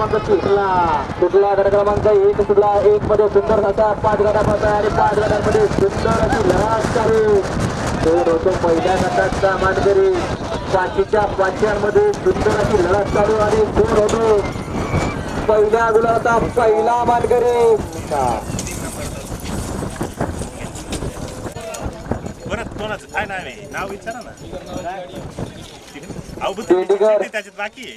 सुटला गट क्रमांक 1 सुटला 1 मध्ये सुंदर असा 5 गाड्या पळताय आणि 5 गाड्यांमध्ये सुंदर अशी लढत चालू. दोन होतो पहिल्या गटाचा मानकरी, पाचीच्या पाच्यांमध्ये सुंदर अशी लढत चालू आणि दोन होतो पहिल्या गुलाचा पहिला मानकरी.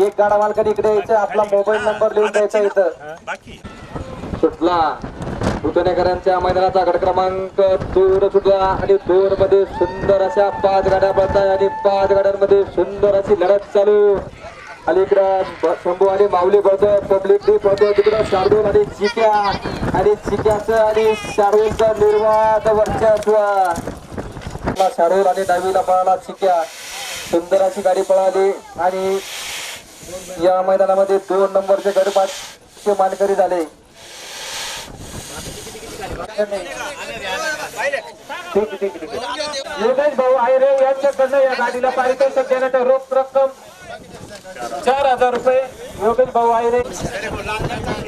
एक गाडा मालकाने इकडे यायचं, आपला मोबाईल नंबर लिहून द्यायचा इथं. सुटला पुतणेकरांच्या मैदानाचा गट क्रमांक 2 सुटला आणि 2 मध्ये सुंदर अशा 5 गाड्या पळताय आणि 5 गाड्यांमध्ये सुंदर अशी लढत चालू. अलीकडं शंभू आणि माऊली पळतोय, पब्लिक डी पळतोय, तिकडं शार्दूल आणि चिक्या आणि चिक्याचं आणि शार्दूलचं निर्वाद वर्चस्व. शार्दूल आणि डावीला पळाला चिक्या, सुंदर अशी गाडी पळाली आणि या मैदानामध्ये 2 नंबरचे गटपासचे मानकरी झाले. योगेश भाऊ आयरे यांच्याकडनं या गाडीला पारितोषिक देण्याचं रोख रक्कम 4000 रुपये. योगेश भाऊ आयरे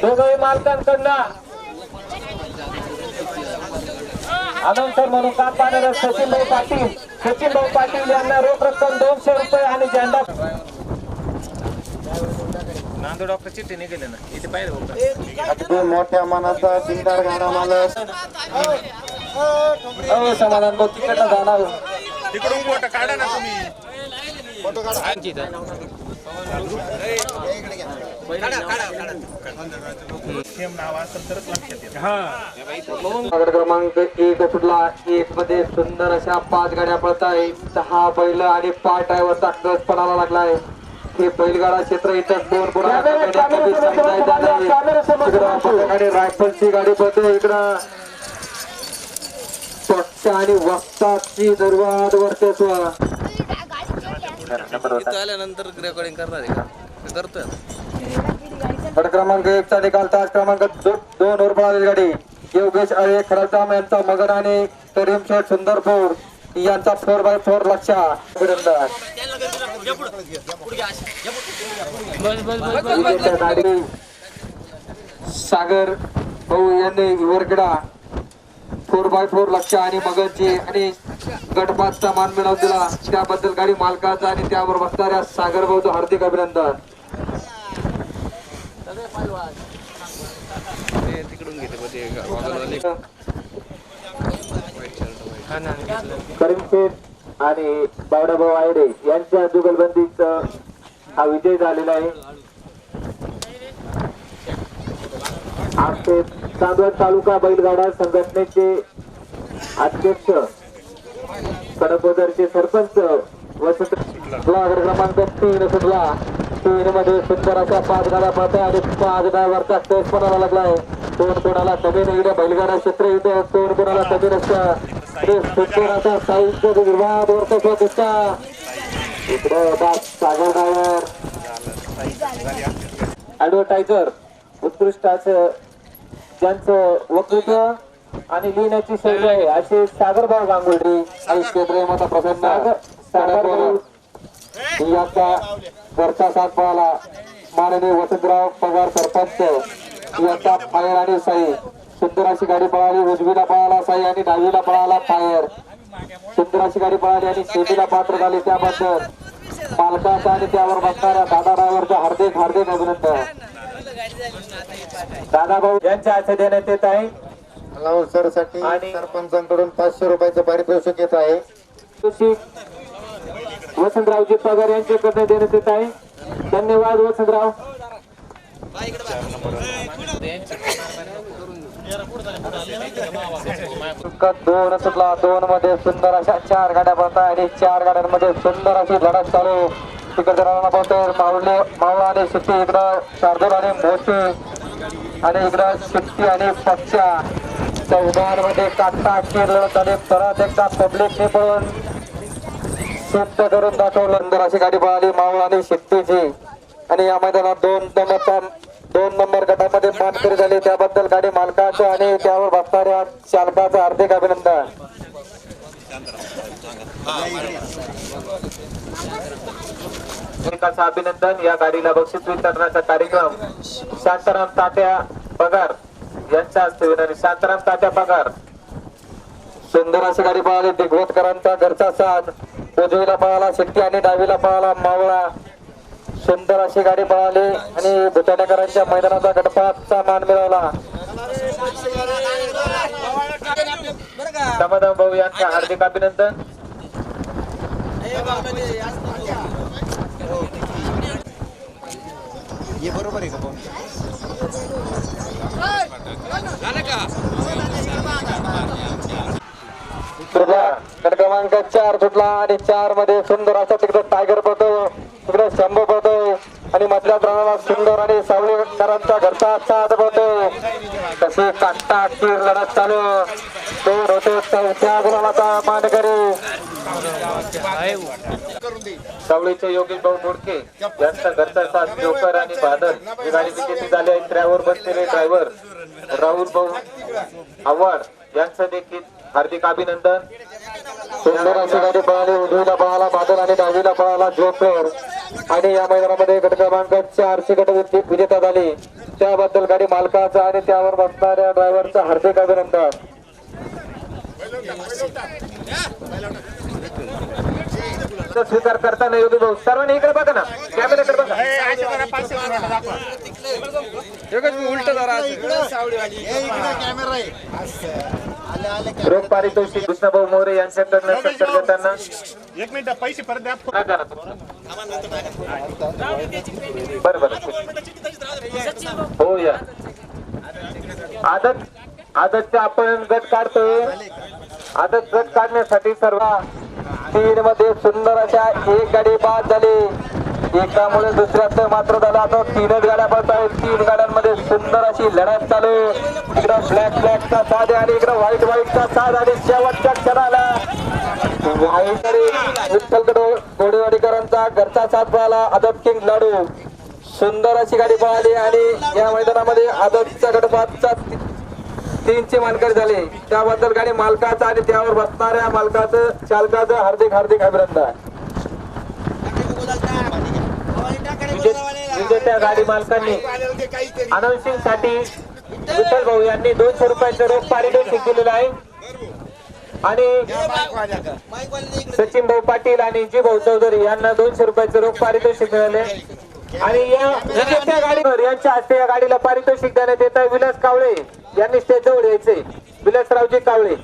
दोघंही मालकांकडनं अनाउन्सर म्हणून काम पाहणारे सचिन भाऊ पाटील यांना रोख रक्कम 200 रुपये आणि झेंडा. नांदू डॉक्टर चिठ्ठी निघाले ना इथे पाहिजे. अगदी मोठ्या मनाचा सिंगार गाडा मालक समाधान भाऊ तिकडनं जाणार, तिकडून फोटो काढा ना तुम्ही. फोटो काढा क्रमांक 1 सुटला 1 मध्ये सुंदर अशा 5 गाड्या पळताय, 10 बैल आणि 5 ड्रायव्हरचा क्रस पडायला लागलाय. हे बैलगाडा क्षेत्र इथं 2 रायफलची गाडी पळते, इकडं स्वच्छ आणि वक्ताची निर्वाद वर्चस्व. आल्यानंतर रेकॉर्डिंग करणार आहे का करतोय. गट क्रमांक 1 चा निकाल तास क्रमांक 2 वर पळालेली गाडी योगेश आळे खराताम यांचा मगर आणि करीम शेठ सुंदरपूर यांचा 4x4 लक्षा. सागर भाऊ यांनी वरगडा 4x4 लक्ष आणि मगरची आणि गटपासचा मान मिळवून दिला, त्याबद्दल गाडी मालकाचा आणि त्यावर बसणाऱ्या सागर भाऊचं हार्दिक अभिनंदन. करीम शेठ आणि बावडाभाऊ आयरे यांच्या जुगलबंदीचा हा विजय झालेला आहे. आमचे चांदवड तालुका बैलगाडा संघटनेचे अध्यक्ष, कडपोदरचे सरपंच वसंत क्रमांक 3 सुटला 3 मध्ये सुंदर अशा 5 गाड्या पळताय आणि 5 ड्रायव्हरचा टेस्ट पडायला लागलाय. 2 कोणाला कमी इकडे बैलगाडा क्षेत्र इथे 2 कोणाला कमी नसतं. सुंदर असा साहित्य निर्वाद वर्चस्व दिसता. इकडे सागर ड्रायव्हर ऍडव्हर्टायझर उत्कृष्ट असं ज्यांचं वक्तृत्व आणि लिहिण्याची शैली आहे असे सागरभाऊ गांगुर्डे आयुष्य प्रेमाचा प्रसन्न सागर यांचा घरचा साथ पळाला. माननीय वसंतराव पवार सरपंच यांचा फायर आणि साई, सुंदर अशी गाडी पळाली. उजवीला पळाला साई आणि डावीला पळाला फायर. सुंदर अशी गाडी पळाली आणि शेतीला पात्र झाली, त्याबद्दल मालकाचा आणि त्यावर बसणाऱ्या दादा ड्रायव्हरचं हार्दिक हार्दिक अभिनंदन. दादा भाऊ यांच्या आशा देण्यात येत आहे. साठी सरपंचांकडून 500 रुपयाचं पारितोषिक येत आहे. वसंतरावजी पगार यांच्याकडे देण्यात येत आहे. धन्यवाद वसंतराव. 2 सुटला 2 मध्ये सुंदर अशा 4 गाड्या पळताय आणि 4 गाड्यांमध्ये सुंदर अशी लढत चालू. तिकडे मावळा आणि सुट्टी, इकडं शार्दूल आणि मोठी आणि इकडं सुट्टी आणि पक्षा. 14 मध्ये काटा लढत झाली. परत एकदा पब्लिकने पळून सिद्ध करून दाखवलं. सुंदर अशी गाडी पळाली मावळा आणि शिट्टीची आणि या मैदानात 2 नंबर गटामध्ये मानकरी झाली, त्याबद्दल गाडी मालकाचं आणि त्यावर बसणाऱ्या चालकाचं हार्दिक अभिनंदन. एकाचं अभिनंदन. या गाडीला बक्षीस वितरणाचा कार्यक्रम शांताराम तात्या पगार यांच्या हस्ते विनंती. शांताराम तात्या पगार. सुंदर अशी गाडी पळाली. दिग्वतकरांचा घरचा साथ. उजवीला पळाला शक्ती आणि डावीला पळाला मावळा. सुंदर अशी गाडी पळाली आणि भुतानेकरांच्या मैदानाचा गटपातचा मान मिळवला. समाधान भाऊ यांचं हार्दिक अभिनंदन. बरोबर आहे का? गट क्रमांक 4 सुटला आणि 4 मध्ये सुंदर असा तिकडे टायगर पळतो, तिकडे शंभू पळतो आणि मधल्या क्रमांकाला सुंदर आणि सावळीकरांचा घरचा साथ पळतो. तसे काटा तीर लढत चालू. तो होतो चौथ्या गुलाबाचा मानकरी. सावळीचे योगेश भाऊ मोडके यांचा घरचा साथ जोकर आणि बादल. ही गाडी विजेती झाली आहे. ट्रॅव्हर बसलेले ड्रायव्हर राहुल भाऊ आव्हाड यांचं देखील हार्दिक अभिनंदन. सुंदर अशी गाडी पळाली. उजवीला पळाला बादल आणि डावीला पळाला जोकर आणि या मैदानामध्ये गट क्रमांक 4 ची गट विजेता झाली. त्याबद्दल गाडी मालकाचा आणि त्यावर बसणाऱ्या ड्रायव्हरचं हार्दिक अभिनंदन. स्वीकार करताना योगी भाऊ सर्वांनी इकडे बघा ना, कॅमेराकडे बघा. उलट जरा रोख पारितोषिक कृष्णभाऊ मोरे यांच्याकडनं सत्तर घेताना. एक मिनिट पैसे परत द्या. बरं बरं हो या. आदतच्या आपण गट काढतोय. आदत गट काढण्यासाठी सर्व 3 मध्ये सुंदर अशा एक गाडी बाद झाली. एकामुळे दुसऱ्यात मात्र झाला. आता 3च गाड्या पळत आहेत. 3 गाड्यांमध्ये सुंदर अशी लढत चालू. इकडं ब्लॅकचा साथ आणि इकडं व्हाईटचा साथ आणि शेवटच्या क्षणाला विठ्ठल गोडेवाडीकरांचा घरचा साथ पळाला. आदत किंग लाडू. सुंदर अशी गाडी पळाली आणि या मैदानामध्ये आदतच्या गटपातचा 3 चे मानकरी झाले. त्याबद्दल गाडी मालकाचा आणि त्यावर बसणाऱ्या मालकाचं चालकाचं हार्दिक हार्दिक अभिनंदन. विजेत्या गाडी मालकांनी अनाउन्सिंग साठी विठ्ठल भाऊ यांनी 200 रुपयाचं रोख पारितोषिक दिलेलं आहे आणि सचिन भाऊ पाटील आणि जी भाऊ चौधरी यांना 200 रुपयाचं रोख पारितोषिक मिळाले. आणि या विजेत्या गाडीवर यांच्या हस्ते या गाडीला पारितोषिक देण्यात येत आहे. विलास कावळे यांनी स्टेज जवळ यायचे. विलासरावजी कावळे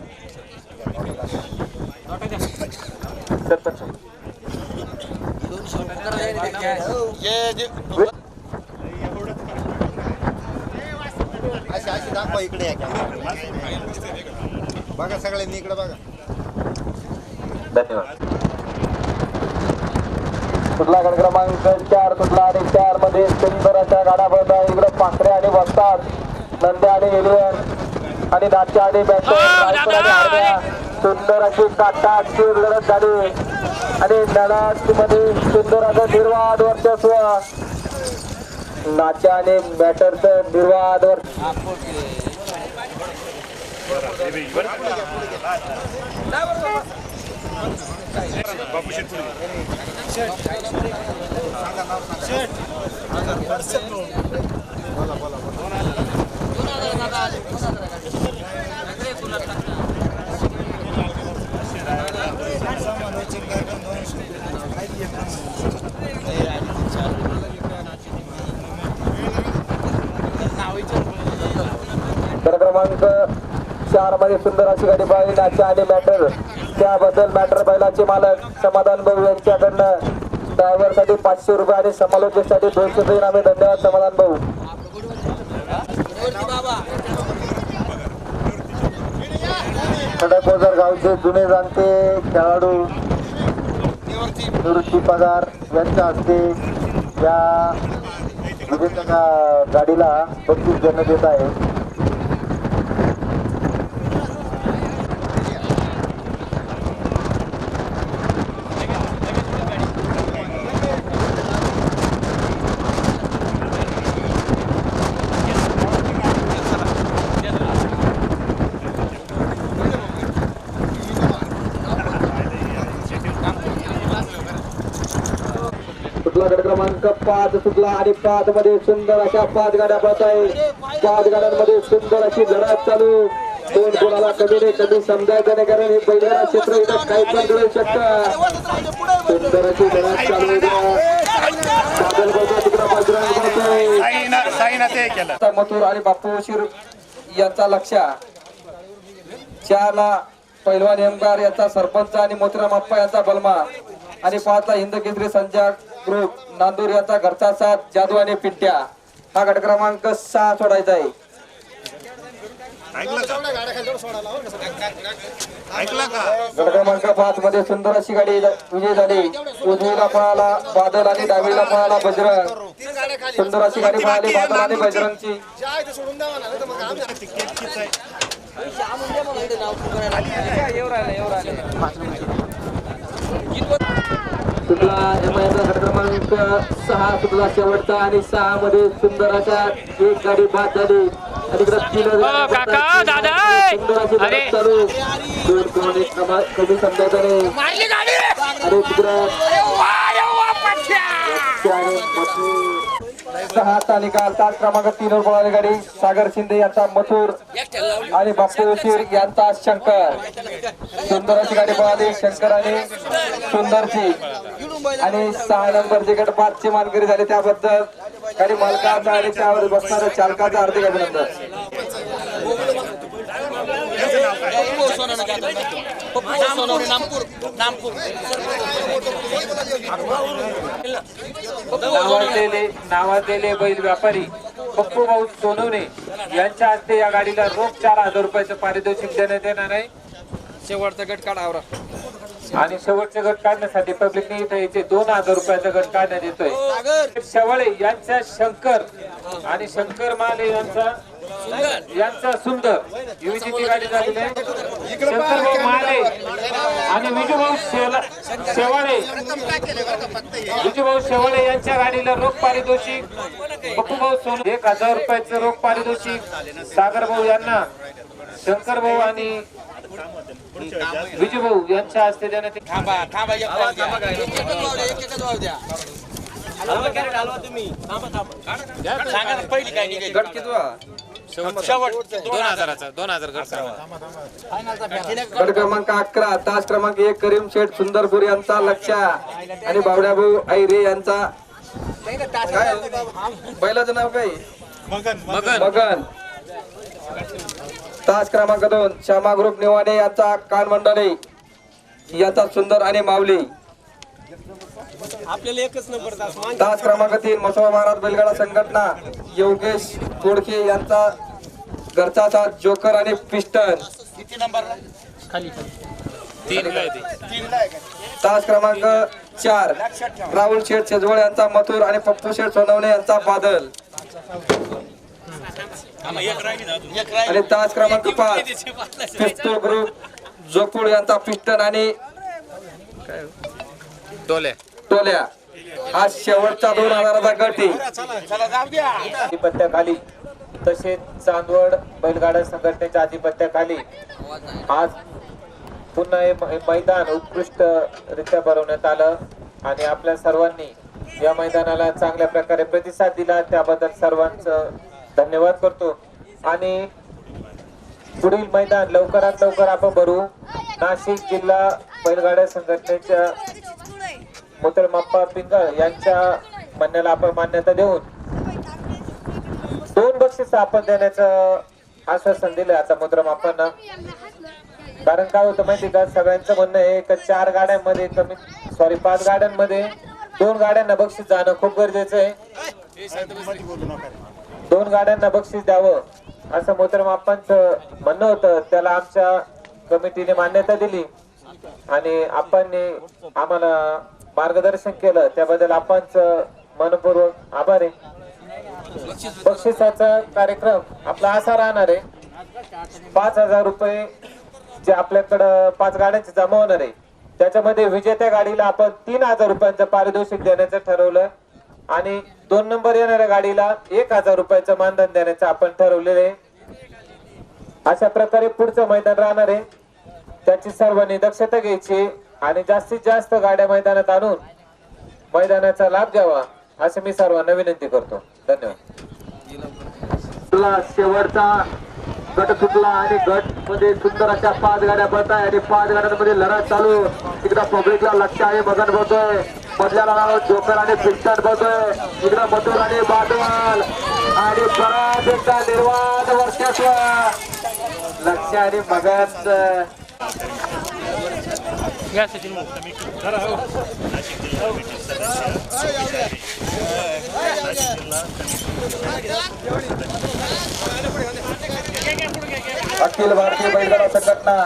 सरपंच. अशी दाखवा इकडे या. बघा सगळ्यांनी इकडे बघा. धन्यवाद. सुटला गट क्रमांक 4 सुटला आणि 4 मध्ये सुंदर अशा गाड्या पळत आहे. इकडे पाखरे आणि वस्ताद, नंद्या आणि एलियन आणि नाच्या आणि सुंदर अशी काटा तीर लढत झाली आणि लढत मध्ये सुंदर असं निर्वाद वर्चस्व. नाच्या आणि बॅटरचं निर्वाद क्रमांक 4 मध्ये सुंदर अशी गाडी पाहिली नाच्या आणि मॅटर. त्याबद्दल मॅटर बैलाचे मालक समाधान भाऊ यांच्याकडनं ड्रायव्हर साठी 500 रुपये आणि समालोचकसाठी 200 रुपये इनामे. धन्यवाद समाधान भाऊ. खडकबाजार गावचे जुने जाणते खेळाडू निवृत्ती पगार यांच्या हस्ते या विजेत्या गाडीला बक्षीस देण्यात येत आहे. क्रमांक 5 सुटला आणि 5 मध्ये सुंदर अशा 5 गाड्या पळत आहे. 5 गाड्यांमध्ये सुंदर अशी लढत चालू. कोण कोणाला कमी नाही कमी समजायचं नाही, कारण हे बैलगाडा क्षेत्र इथं काही पण घडू शकतं. सुंदर अशी लढत चालू आहे. मथुर आणि बापू शिर यांचा लक्ष, 4 ला पैलवान हेमगार याचा सरपंच आणि मोतीराम अप्पा यांचा बलमा आणि 5 ला हिंद केसरी संजय ग्रुप नांदूर यांचा घरचा साथ जादू आणि पिट्ट्या. हा गट क्रमांक 6 सोडायचा आहे. गट क्रमांक 5 मध्ये सुंदर अशी गाडी विजय झाली. उजवीला पळाला बादल आणि डावीला पळाला बजरंग. सुंदर अशी गाडी पळाली बादल आणि बजरंगची. सुटला एमआयचा गट क्रमांक 6 सुटला शेवटचा आणि 6 मध्ये सुंदर अशा एक गाडी बाद झाली आणि इकडे 3 सुंदर अशी लढत चालू. दोन कोणी कमी समजायचं नाही आणि तिकडे 6चा निकाल. तास क्रमांक 3 वर पळाली गाडी सागर शिंदे यांचा मथुर आणि बापू शिर यांचा शंकर. सुंदर अशी गाडी पळाली शंकर आणि सुंदरची आणि 6 नंबरची गट 5 ची मानकरी झाली. त्याबद्दल गाडी मालकाचा आणि त्यावर बसणाऱ्या चालकाचा हार्दिक अभिनंदन. नावाजलेले बैल व्यापारी पप्पू भाऊ सोनवणे यांच्या हस्ते या गाडीला रोख 4,000 रुपयाचं पारितोषिक देण्यात येणार आहे. शेवटचा गट काढावरा आणि शेवटचे गट काढण्यासाठी पब्लिकने इथे याचे 2,000 रुपयाचा गट काढण्यात येतोय. शेवळे यांचा शंकर आणि शंकर माले यांचा सुंदर युवतीची गाडी झालेली आहे. शंकर भाऊ माले आणि विजूभाऊ शेवाळे यांच्या गाडीला रोख पारितोषिक पप्पू भाऊ सोनू 1,000 रुपयाचं रोख पारितोषिक सागर भाऊ यांना, शंकर भाऊ आणि विजू भाऊ यांच्या हस्ते देण्यात गट क्रमांक 11 तास क्रमांक 1 करीम शेठ सुंदरपूर यांचा लक्ष आणि बावड्या भाऊ ऐरे यांचा काय बैलाचं नाव काय मगन. तास क्रमांक 2 श्यामा ग्रुप निवाणे याचा कान मंडळी याचा सुंदर आणि माऊली. आपल्याला एकच नंबर तास क्रमांक 3 मसोबा महाराज बैलगाडा संघटना योगेश कोडके यांचा घरचा साथ जोकर आणि पिस्टन. तास क्रमांक 4 राहुल शेठ शेजवळ यांचा मथुर आणि पप्पू शेठ सोनवणे यांचा बादल. आणि तास क्रमांक 5 पिस्तूल ग्रुप जोपूळ यांचा पिस्टन आणि टोल्या. हा शेवटचा 2,000चा गट आहे. आधिपत्याखाली तसेच चांदवड बैलगाडा संघटनेच्या आधिपत्याखाली आज पुन्हा हे मैदान उत्कृष्टरित्या भरवण्यात आलं आणि आपल्या सर्वांनी या मैदानाला चांगल्या प्रकारे प्रतिसाद दिला त्याबद्दल सर्वांचं धन्यवाद करतो. आणि पुढील मैदान लवकरात लवकर आपण भरू. नाशिक जिल्हा बैलगाड्या संघटनेच्या मोतीराम पिंगळ यांच्या म्हणण्याला आपण मान्यता देऊन 2 बक्षीस आपण देण्याचं आश्वासन दिलं आता मोतीराम अप्पांना. कारण काय होतं माहिती का, सगळ्यांचं म्हणणं आहे की 4 गाड्यांमध्ये 5 गाड्यांमध्ये 2 गाड्यांना बक्षीस जाणं खूप गरजेचं आहे. 2 गाड्यांना बक्षीस द्यावं असं मोतीराम अप्पांचं म्हणणं होतं. त्याला आमच्या कमिटीने मान्यता दिली आणि अप्पांनी आम्हाला मार्गदर्शन केलं त्याबद्दल अप्पांचं मनपूर्वक आभार आहे. बक्षिसाचा कार्यक्रम आपला असा राहणार आहे 5,000 रुपये जे आपल्याकडं 5 गाड्यांचे जमा होणार आहे त्याच्यामध्ये विजेत्या गाडीला आपण 3,000 रुपयांचं पारितोषिक देण्याचं ठरवलं आणि 2 नंबर येणाऱ्या गाडीला 1,000 रुपयाचं मानधन देण्याचं आपण ठरवलेलं आहे. अशा प्रकारे पुढचं मैदान राहणार आहे. त्याची सर्वांनी दक्षता घ्यायची आणि जास्तीत जास्त गाड्या मैदानात आणून मैदानाचा लाभ घ्यावा असं मी सर्वांना विनंती करतो. धन्यवाद. तुला शेवटचा गट सुटला आणि गट मध्ये सुंदर अशा 5 गाड्या पळत आहे आणि 5 गाड्यांमध्ये लढत चालू. तिकडं पब्लिकला लक्ष आहे, मगन बघतोय मधल्याला जोकर आणि पिस्टन बघतोय. इकडं मथुर आणि बादल आणि परत एकदा निर्वाण वर्चस्व लक्ष आणि मगन. अखिल भारतीय बैलगाडा संघटना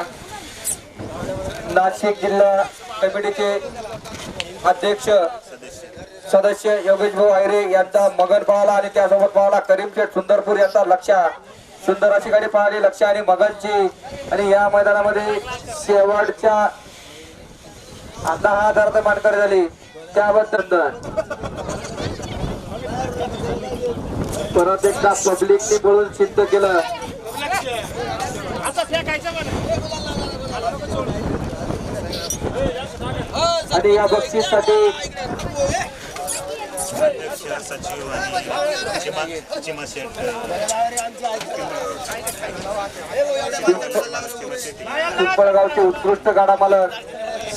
नाशिक जिल्हा कमिटीचे अध्यक्ष सदस्य योगेश भाऊ आयरे यांचा मगन पाहला आणि त्यासोबत पाहला करीम शेठ सुंदरपूर यांचा लक्ष. सुंदर अशी गाडी पाहिली लक्ष आणि मगनची. आणि या मैदानामध्ये शेवटच्या 10,000 मानकरी झाली त्याबद्दल परत एकदा पब्लिकने बोलून सिद्ध केलं. आणि या बक्षीसाठी सचिव आणि पिंपळगावचे उत्कृष्ट गाडा मालक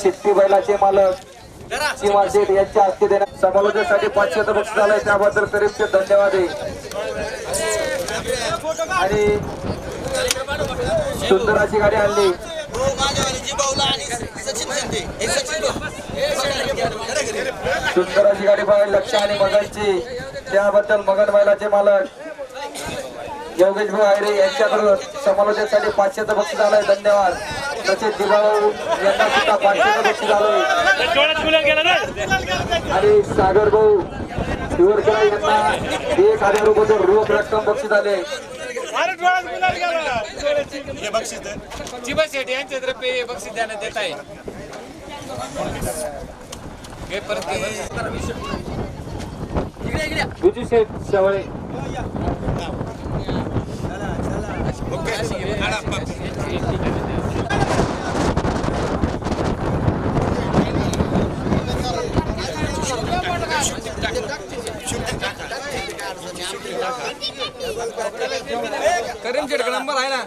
शेट्टी बैलाचे मालक चिमा शेठ यांच्या हस्ते देण्यात समालोचनासाठी 500 बक्षीस झालंय त्याबद्दल करीमचे धन्यवाद आहे. आणि सुंदर अशी गाडी आणली. सुंदर अशी गाडी पाहिली लक्ष आणि मगनची त्याबद्दल मगन बैलाचे मालक योगेश भाऊ आयरे यांच्याकडून समालोचनासाठी 500 बक्षीस झालंय धन्यवाद. तसेच दिवाळू यांना सुद्धा 500 बक्षीस झालंय. आणि सागर भाऊ शिवरकरा यांना 1,000 रुपये रोख रक्कम बक्षीस झाले. चिबा शेट्टी यांच्यातर्फे बक्षीस देण्यात येत आहे. घे परत विजू शेठ शेवळे करीम शेठ का नंबर आहे ना.